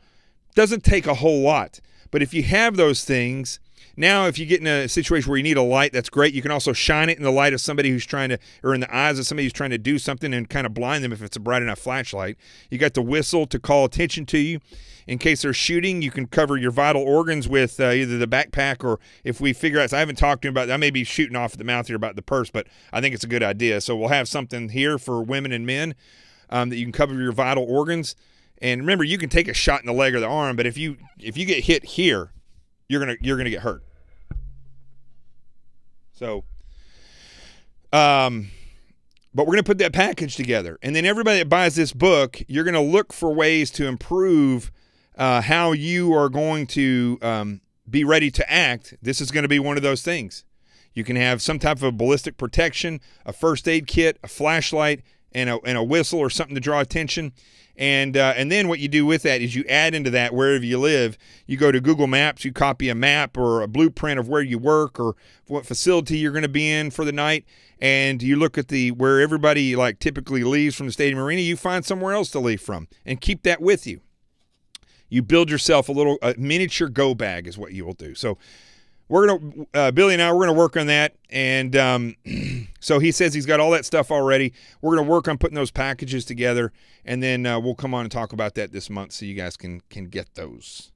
Speaker 1: Doesn't take a whole lot, but if you have those things, now if you get in a situation where you need a light, that's great. You can also shine it in the light of somebody who's trying to, or in the eyes of somebody who's trying to do something, and kind of blind them if it's a bright enough flashlight. You got the whistle to call attention to you. In case they're shooting, you can cover your vital organs with either the backpack, or if we figure out, so I haven't talked to him about that. I may be shooting off at the mouth here about the purse, but I think it's a good idea. So we'll have something here for women and men that you can cover your vital organs. And remember, you can take a shot in the leg or the arm, but if you get hit here, you're gonna get hurt. So, but we're going to put that package together. And then everybody that buys this book, you're going to look for ways to improve how you are going to be ready to act. This is going to be one of those things. You can have some type of ballistic protection, a first aid kit, a flashlight, and a whistle or something to draw attention. And then what you do with that is you add into that wherever you live. You go to Google Maps, you copy a map or a blueprint of where you work or what facility you're going to be in for the night, and you look at where everybody like typically leaves from the stadium arena. You find somewhere else to leave from and keep that with you. You build yourself a miniature go bag is what you will do. So we're going to, Billy and I, we're going to work on that. And so he says he's got all that stuff already. We're going to work on putting those packages together, and then we'll come on and talk about that this month so you guys can get those.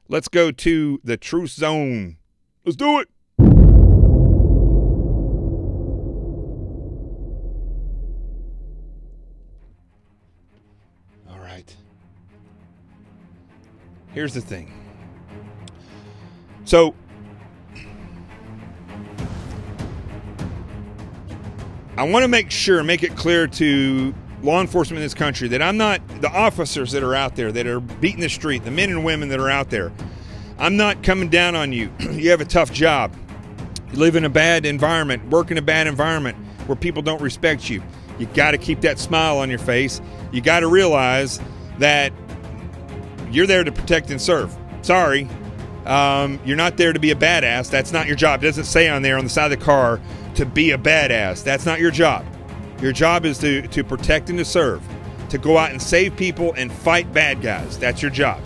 Speaker 1: Let's go to the Truth Zone. Let's do it. All right. Here's the thing. So, I want to make it clear to law enforcement in this country that I'm not, the officers that are out there that are beating the street, the men and women that are out there, I'm not coming down on you. You have a tough job. You live in a bad environment, work in a bad environment where people don't respect you. You got to keep that smile on your face. You got to realize that you're there to protect and serve. Sorry, you're not there to be a badass. That's not your job. It doesn't say on there on the side of the car to be a badass. That's not your job. Your job is to protect and to serve, to go out and save people and fight bad guys. That's your job.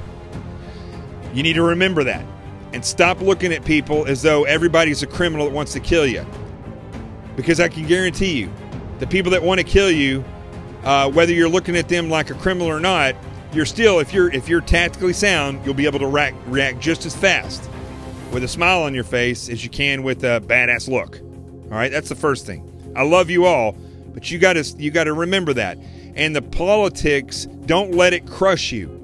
Speaker 1: You need to remember that and stop looking at people as though everybody's a criminal that wants to kill you. Because I can guarantee you, the people that want to kill you, whether you're looking at them like a criminal or not, you're still, if you're tactically sound, you'll be able to react just as fast with a smile on your face as you can with a badass look. All right, that's the first thing. I love you all, but you got to remember that. And the politics, don't let it crush you.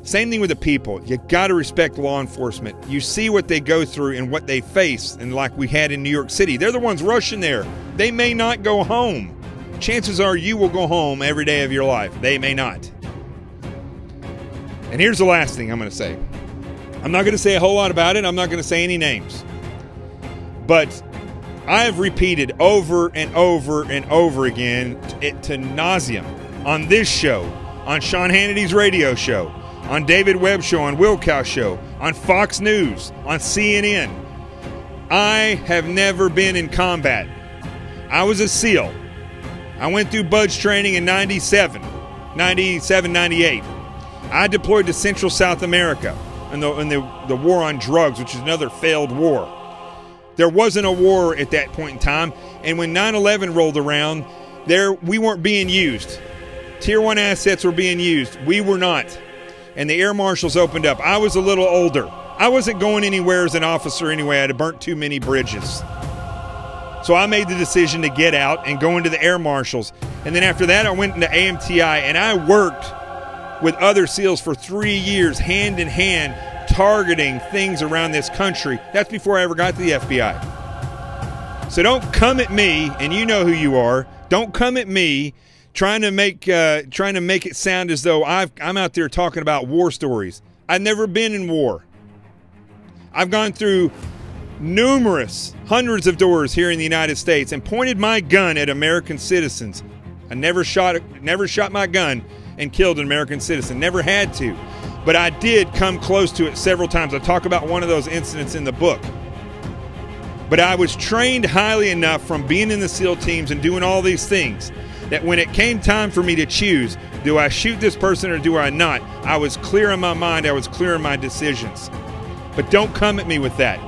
Speaker 1: Same thing with the people. You got to respect law enforcement. You see what they go through and what they face, and like we had in New York City, they're the ones rushing there. They may not go home. Chances are you will go home every day of your life. They may not. And here's the last thing I'm going to say. I'm not going to say a whole lot about it. I'm not going to say any names. But I have repeated over and over and over again to nauseum on this show, on Sean Hannity's radio show, on David Webb Show, on Wilkow Show, on Fox News, on CNN. I have never been in combat. I was a SEAL. I went through BUDS training in 97, 98. I deployed to Central South America in the war on drugs, which is another failed war. There wasn't a war at that point in time, and when 9/11 rolled around, we weren't being used. Tier 1 assets were being used. We were not. And the air marshals opened up. I was a little older. I wasn't going anywhere as an officer anyway. I had burnt too many bridges. So I made the decision to get out and go into the air marshals. And then after that, I went into AMTI, and I worked with other SEALs for 3 years, hand in hand, targeting things around this country. That's before I ever got to the FBI. So don't come at me, and you know who you are. Don't come at me trying to make it sound as though I'm out there talking about war stories. I've never been in war. I've gone through hundreds of doors here in the United States and pointed my gun at American citizens. I never shot my gun and killed an American citizen. Never had to. But I did come close to it several times. I talk about one of those incidents in the book. But I was trained highly enough from being in the SEAL teams and doing all these things that when it came time for me to choose, do I shoot this person or do I not, I was clear in my mind, I was clear in my decisions. But don't come at me with that.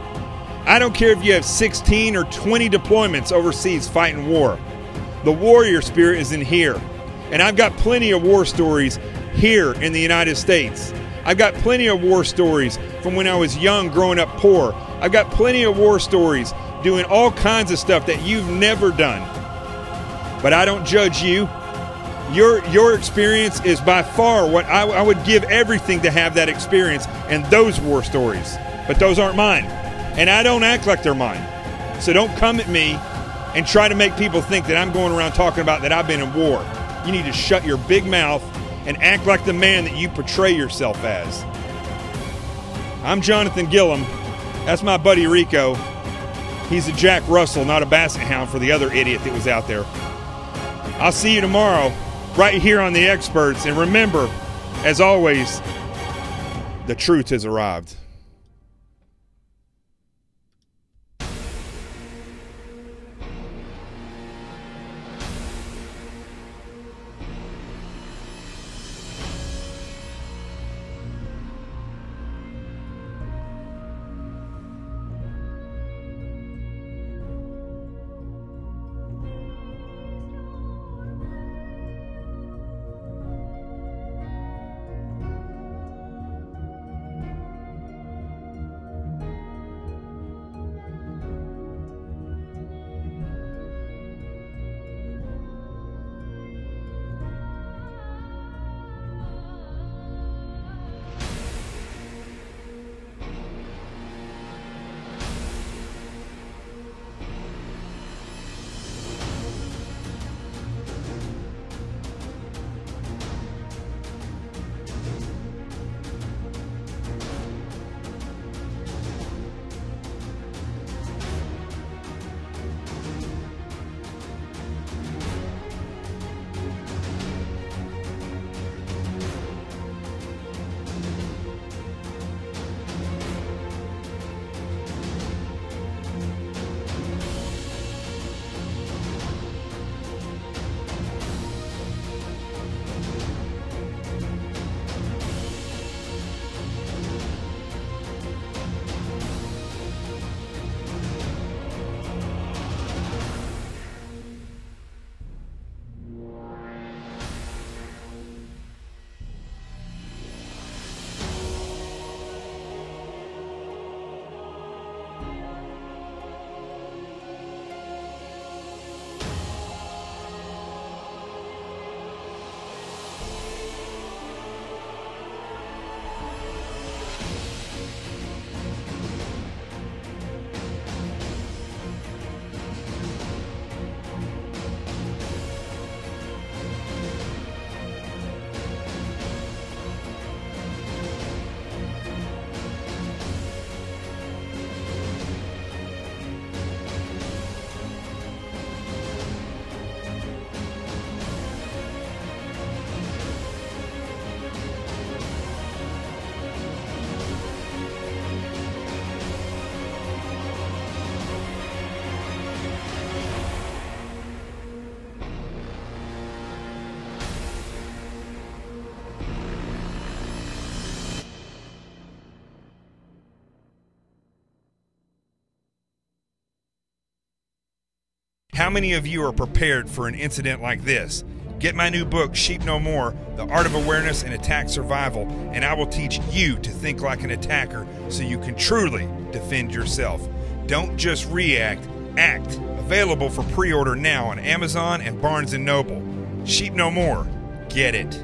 Speaker 1: I don't care if you have 16 or 20 deployments overseas fighting war. The warrior spirit is in here. And I've got plenty of war stories here in the United States. I've got plenty of war stories from when I was young, growing up poor. I've got plenty of war stories doing all kinds of stuff that you've never done. But I don't judge you. Your experience is by far what I would give everything to have that experience and those war stories. But those aren't mine. And I don't act like they're mine. So don't come at me and try to make people think that I'm going around talking about that I've been in war. You need to shut your big mouth and act like the man that you portray yourself as. I'm Jonathan Gillum. That's my buddy Rico. He's a Jack Russell, not a basset hound for the other idiot that was out there. I'll see you tomorrow right here on The Experts. And remember, as always, the truth has arrived. How many of you are prepared for an incident like this? Get my new book, Sheep No More, The Art of Awareness and Attack Survival, and I will teach you to think like an attacker so you can truly defend yourself. Don't just react, act. Available for pre-order now on Amazon and Barnes & Noble. Sheep No More. Get it.